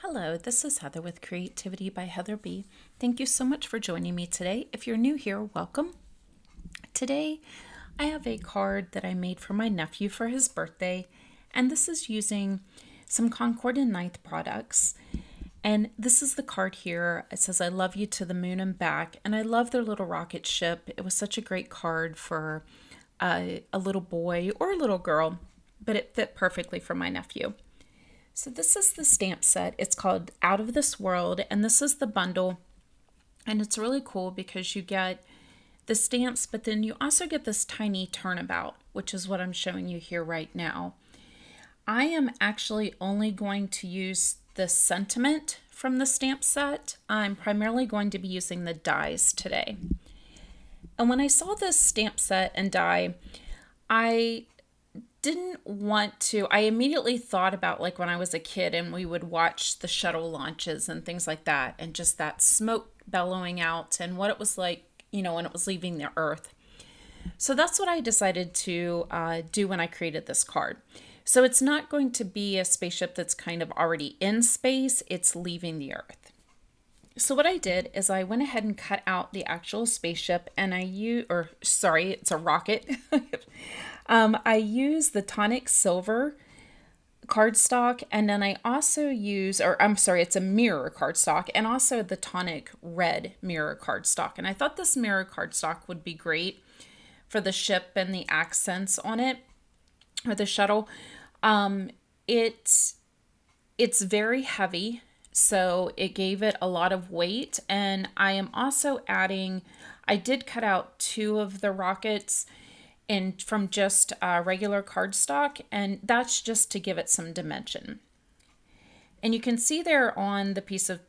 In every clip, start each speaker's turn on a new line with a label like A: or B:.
A: Hello, this is Heather with Creativity by Heather B. Thank you so much for joining me today. If you're new here, welcome. Today, I have a card that I made for my nephew for his birthday, and this is using some Concord 9th products. And this is the card here. It says, I love you to the moon and back, and I love their little rocket ship. It was such a great card for a little boy or a little girl, but it fit perfectly for my nephew. So this is the stamp set. It's called Out of This World, and this is the bundle. And it's really cool because you get the stamps, but then you also get this tiny turnabout, which is what I'm showing you here right now. I am actually only going to use the sentiment from the stamp set. I'm primarily going to be using the dies today. And when I saw this stamp set and die, I immediately thought about like when I was a kid and we would watch the shuttle launches and things like that, and just that smoke bellowing out and what it was like, when it was leaving the earth. So that's what I decided to do when I created this card. So it's not going to be a spaceship that's kind of already in space, it's leaving the earth. So what I did is I went ahead and cut out the actual spaceship, and it's a rocket. I use the Tonic silver cardstock, and then I also it's a mirror cardstock, and also the Tonic red mirror cardstock. And I thought this mirror cardstock would be great for the ship and the accents on it, or the shuttle. It's very heavy, so it gave it a lot of weight. And I am also I did cut out two of the rockets from just regular cardstock, and that's just to give it some dimension. And you can see there on the piece of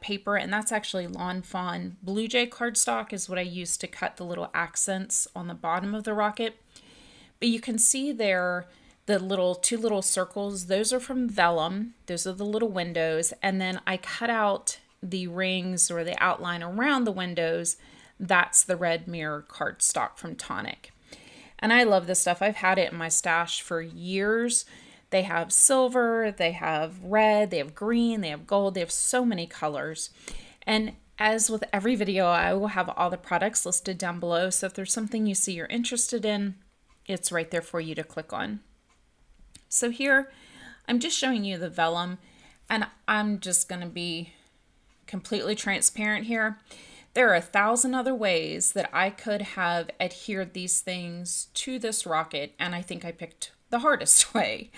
A: paper, and that's actually Fawn Blue Jay cardstock is what I used to cut the little accents on the bottom of the rocket. But you can see there the two little circles, those are from vellum. Those are the little windows. And then I cut out the rings or the outline around the windows. That's the red mirror cardstock from Tonic. And I love this stuff. I've had it in my stash for years. They have silver, they have red, they have green, they have gold, they have so many colors. And as with every video, I will have all the products listed down below. So if there's something you see you're interested in, it's right there for you to click on. So here, I'm just showing you the vellum, and I'm just going to be completely transparent here. There are 1,000 other ways that I could have adhered these things to this rocket, and I think I picked the hardest way.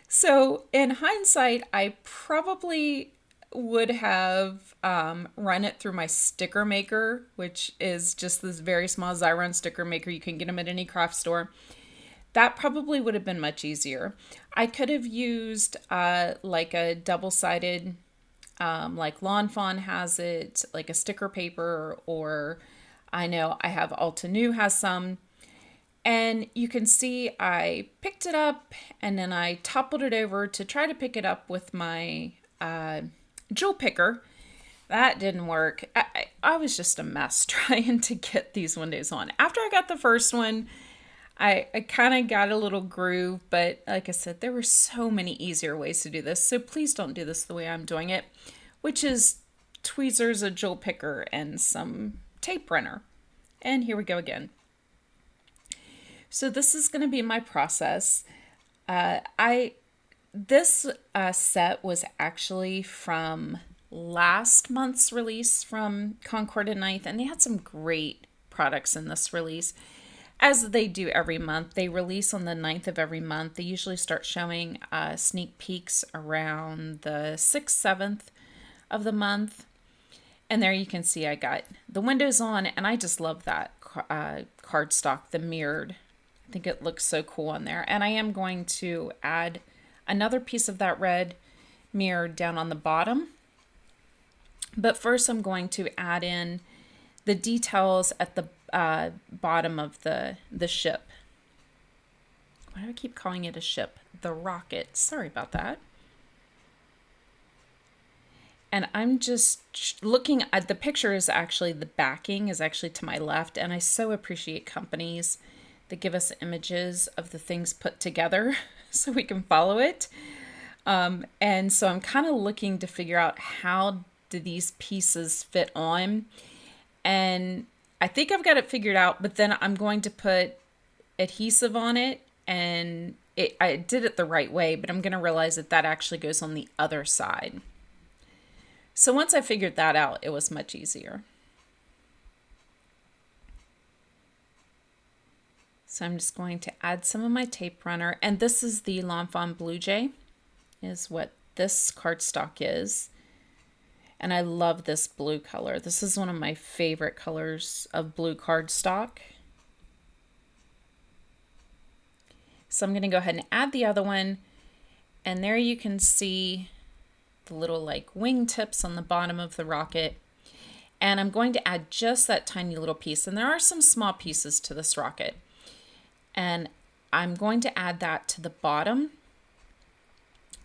A: So in hindsight, I probably would have run it through my sticker maker, which is just this very small Xyron sticker maker. You can get them at any craft store. That probably would have been much easier. I could have used like a double-sided like Lawn Fawn has it, like a sticker paper, or I know I have Alta New has some. And you can see I picked it up and then I toppled it over to try to pick it up with my jewel picker. That didn't work. I was just a mess trying to get these windows on. After I got the first one, I kind of got a little groove, but like I said, there were so many easier ways to do this. So please don't do this the way I'm doing it, which is tweezers, a jewel picker, and some tape runner. And here we go again. So this is going to be my process. This set was actually from last month's release from Concord 9th, and they had some great products in this release. As they do every month, they release on the 9th of every month. They usually start showing sneak peeks around the 6th, 7th of the month. And there you can see I got the windows on, and I just love that cardstock, the mirrored. I think it looks so cool on there. And I am going to add another piece of that red mirrored down on the bottom. But first I'm going to add in the details at the bottom of the ship. Why do I keep calling it a ship? The rocket. Sorry about that. And I'm just looking at the picture is actually, the backing is actually to my left. And I so appreciate companies that give us images of the things put together so we can follow it. And so I'm kind of looking to figure out how do these pieces fit on. And I think I've got it figured out, but then I'm going to put adhesive on it, and I did it the right way, but I'm going to realize that that actually goes on the other side. So once I figured that out, it was much easier. So I'm just going to add some of my tape runner, and this is the Lawn Fawn Blue Jay, is what this cardstock is. And I love this blue color. This is one of my favorite colors of blue cardstock. So I'm going to go ahead and add the other one. And there you can see the little like wing tips on the bottom of the rocket. And I'm going to add just that tiny little piece. And there are some small pieces to this rocket. And I'm going to add that to the bottom.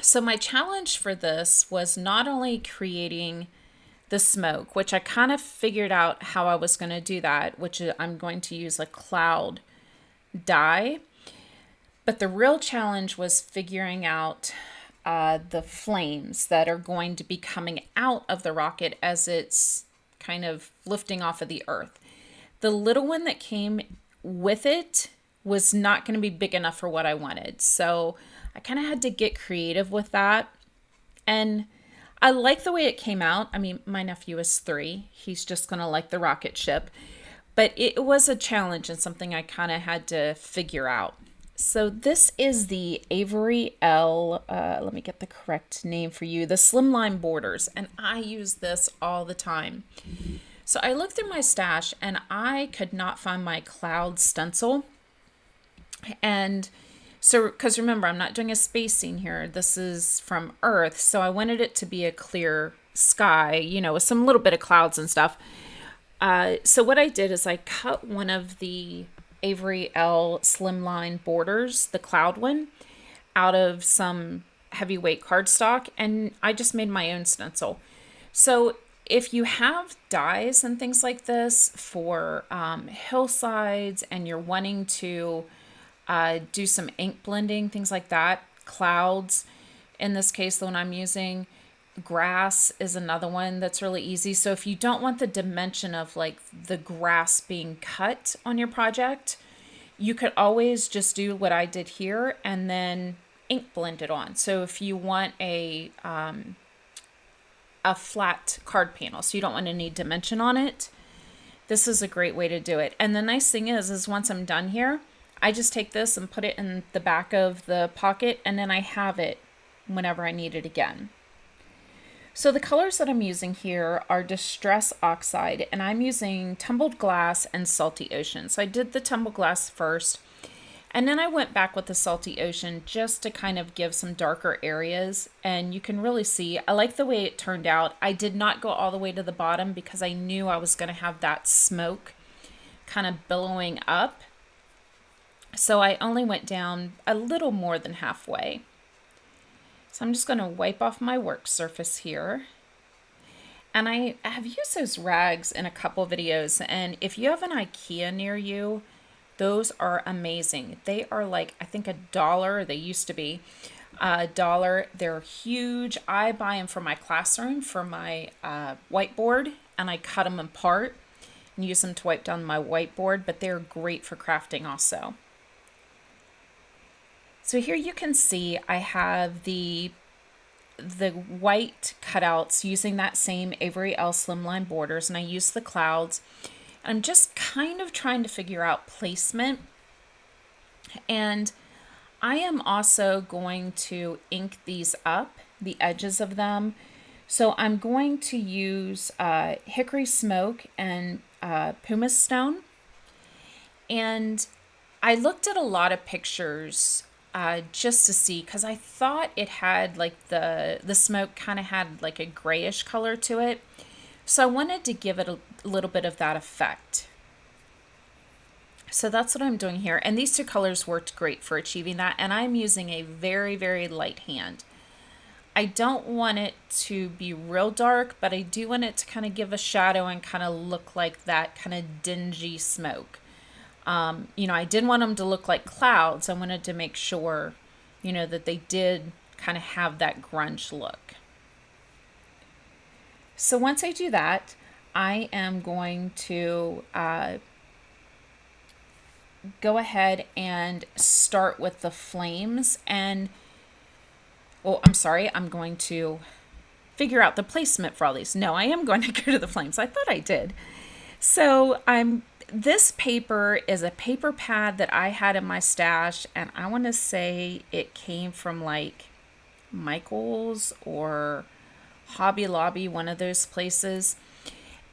A: So my challenge for this was not only creating the smoke, which I kind of figured out how I was going to do that, which I'm going to use a cloud dye. But the real challenge was figuring out the flames that are going to be coming out of the rocket as it's kind of lifting off of the earth. The little one that came with it was not going to be big enough for what I wanted. So I kind of had to get creative with that. And I like the way it came out. I mean, my nephew is 3. He's just going to like the rocket ship. But it was a challenge and something I kind of had to figure out. So this is the Avery let me get the correct name for you, the Slimline Borders. And I use this all the time. So I looked through my stash and I could not find my cloud stencil. And so, because remember, I'm not doing a space scene here. This is from Earth. So I wanted it to be a clear sky, you know, with some little bit of clouds and stuff. So what I did is I cut one of the Avery Slimline Borders, the cloud one, out of some heavyweight cardstock. And I just made my own stencil. So if you have dies and things like this for hillsides and you're wanting to do some ink blending, things like that, clouds, in this case, the one I'm using, grass is another one that's really easy. So if you don't want the dimension of like the grass being cut on your project, you could always just do what I did here and then ink blend it on. So if you want a flat card panel, so you don't want any dimension on it, this is a great way to do it. And the nice thing is once I'm done here, I just take this and put it in the back of the pocket, and then I have it whenever I need it again. So the colors that I'm using here are Distress Oxide, and I'm using Tumbled Glass and Salty Ocean. So I did the Tumbled Glass first, and then I went back with the Salty Ocean just to kind of give some darker areas. And you can really see, I like the way it turned out. I did not go all the way to the bottom because I knew I was going to have that smoke kind of billowing up. So I only went down a little more than halfway. So I'm just going to wipe off my work surface here. And I have used those rags in a couple videos. And if you have an IKEA near you, those are amazing. They are like, I think $1. They used to be $1. They're huge. I buy them for my classroom, for my whiteboard, and I cut them apart and use them to wipe down my whiteboard. But they're great for crafting also. So here you can see I have the white cutouts using that same Avery Slimline Borders, and I use the clouds. I'm just kind of trying to figure out placement. And I am also going to ink these up, the edges of them. So I'm going to use Hickory Smoke and Pumice Stone. And I looked at a lot of pictures just to see, because I thought it had like the smoke kind of had like a grayish color to it. So I wanted to give it a little bit of that effect. So that's what I'm doing here. And these two colors worked great for achieving that. And I'm using a very, very light hand. I don't want it to be real dark, but I do want it to kind of give a shadow and kind of look like that kind of dingy smoke. You know, I didn't want them to look like clouds. I wanted to make sure, you know, that they did kind of have that grunge look. So once I do that, I am going to go ahead and start with the flames. And, oh, I'm sorry, I'm going to figure out the placement for all these. No, I am going to go to the flames. I thought I did. So this paper is a paper pad that I had in my stash, and I want to say it came from like Michael's or Hobby Lobby, one of those places.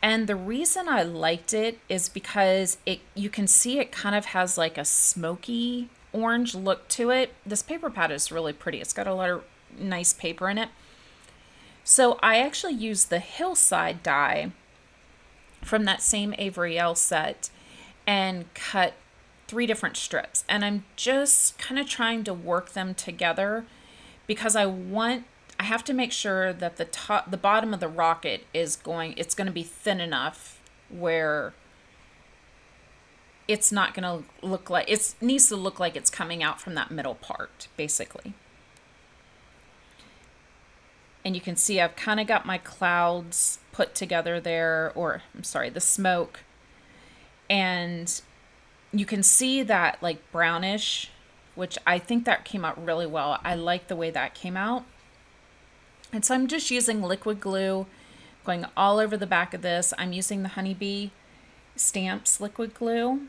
A: And the reason I liked it is because you can see it kind of has like a smoky orange look to it. This paper pad is really pretty. It's got a lot of nice paper in it. So I actually used the Hillside die from that same Avery Elle set and cut 3 different strips. And I'm just kind of trying to work them together because I have to make sure that the bottom of the rocket it's going to be thin enough where it's not going to look like, it needs to look like it's coming out from that middle part, basically. And you can see I've kind of got my clouds put together there, or I'm sorry, the smoke. And you can see that like brownish, which I think that came out really well. I like the way that came out. And so I'm just using liquid glue, going all over the back of this. I'm using the Honeybee Stamps liquid glue.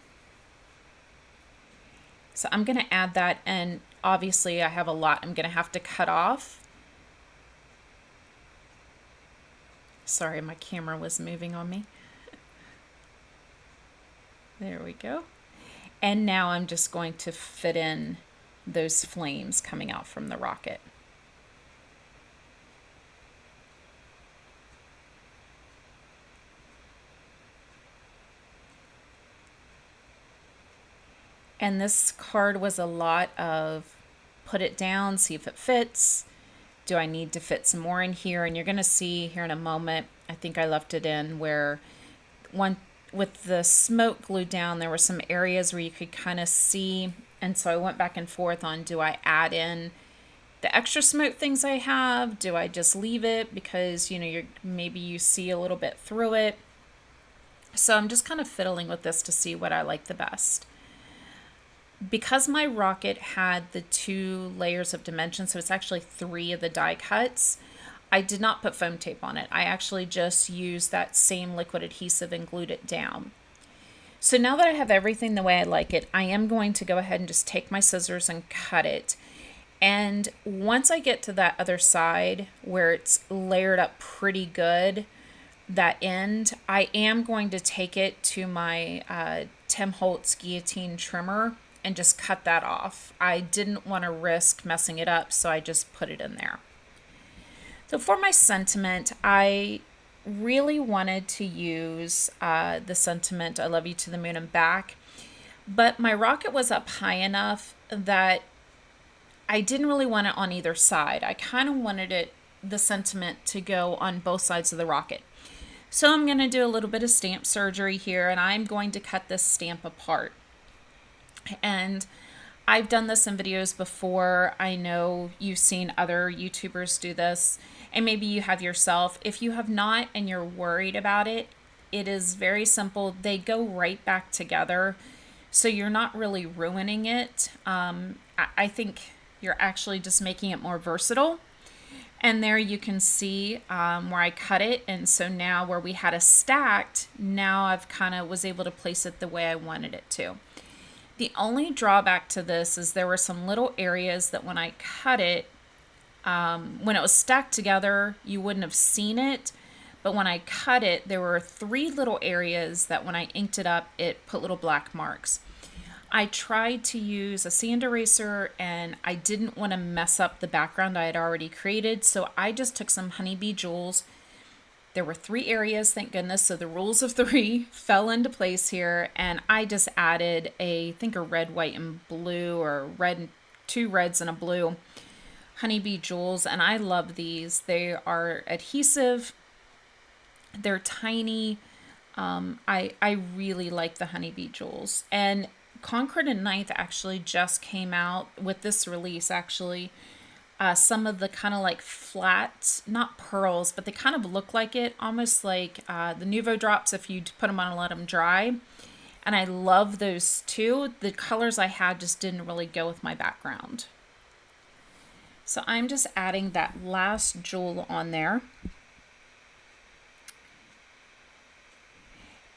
A: So I'm going to add that, and obviously I have a lot I'm going to have to cut off. Sorry, my camera was moving on me. There we go. And now I'm just going to fit in those flames coming out from the rocket. And this card was a lot of put it down, see if it fits. Do I need to fit some more in here? And you're going to see here in a moment, I think I left it in where with the smoke glued down, there were some areas where you could kind of see. And so I went back and forth on, do I add in the extra smoke things I have? Do I just leave it because, maybe you see a little bit through it? So I'm just kind of fiddling with this to see what I like the best. Because my rocket had the 2 layers of dimension, so it's actually 3 of the die cuts, I did not put foam tape on it. I actually just used that same liquid adhesive and glued it down. So now that I have everything the way I like it, I am going to go ahead and just take my scissors and cut it. And once I get to that other side where it's layered up pretty good, that end, I am going to take it to my Tim Holtz guillotine trimmer and just cut that off. I didn't want to risk messing it up, so I just put it in there. So for my sentiment, I really wanted to use the sentiment, I love you to the moon and back, but my rocket was up high enough that I didn't really want it on either side. I kind of wanted the sentiment to go on both sides of the rocket. So I'm going to do a little bit of stamp surgery here, and I'm going to cut this stamp apart. And I've done this in videos before. I know you've seen other YouTubers do this, and maybe you have yourself. If you have not and you're worried about it, it is very simple. They go right back together, so you're not really ruining it. I think you're actually just making it more versatile. And there you can see where I cut it. And so now where we had a stacked, now I've kind of was able to place it the way I wanted it to. The only drawback to this is there were some little areas that when I cut it, when it was stacked together, you wouldn't have seen it. But when I cut it, there were 3 little areas that when I inked it up, it put little black marks. I tried to use a sand eraser, and I didn't want to mess up the background I had already created, so I just took some Honeybee Jewels. There were 3 areas, thank goodness, so the rules of 3 fell into place here, and I just added I think a red, white, and blue, or 2 reds and a blue Honeybee Jewels, and I love these. They are adhesive, they're tiny. I really like the Honeybee Jewels, and Concord 9th actually just came out with this release, actually. some of the kind of like flat, not pearls, but they kind of look like it, almost like the Nuvo drops if you put them on and let them dry. And I love those too. The colors I had just didn't really go with my background. So I'm just adding that last jewel on there.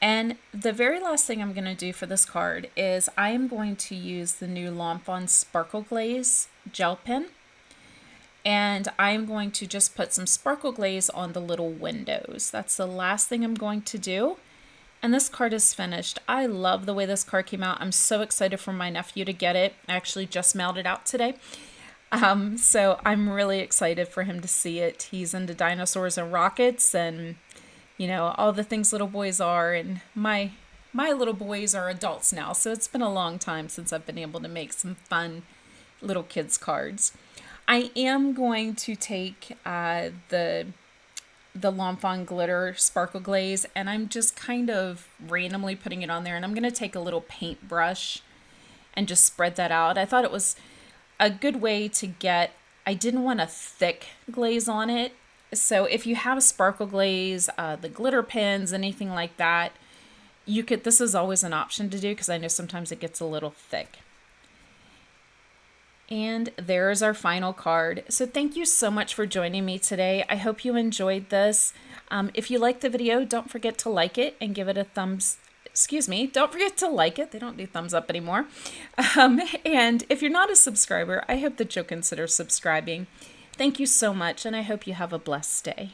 A: And the very last thing I'm going to do for this card is I am going to use the new Fawn Sparkle Glaze gel pen. And I'm going to just put some sparkle glaze on the little windows. That's the last thing I'm going to do. And this card is finished. I love the way this card came out. I'm so excited for my nephew to get it. I actually just mailed it out today. So I'm really excited for him to see it. He's into dinosaurs and rockets and, you know, all the things little boys are. And my little boys are adults now. So it's been a long time since I've been able to make some fun little kids cards. I am going to take the Fawn glitter sparkle glaze, and I'm just kind of randomly putting it on there, and I'm going to take a little paintbrush and just spread that out. I thought it was a good way to get, I didn't want a thick glaze on it, so if you have sparkle glaze, the glitter pens, anything like that, you could, this is always an option to do because I know sometimes it gets a little thick. And there's our final card. So thank you so much for joining me today. I hope you enjoyed this. If you liked the video, don't forget to like it and give it a thumbs. Don't forget to like it. They don't do thumbs up anymore. And if you're not a subscriber, I hope that you'll consider subscribing. Thank you so much, and I hope you have a blessed day.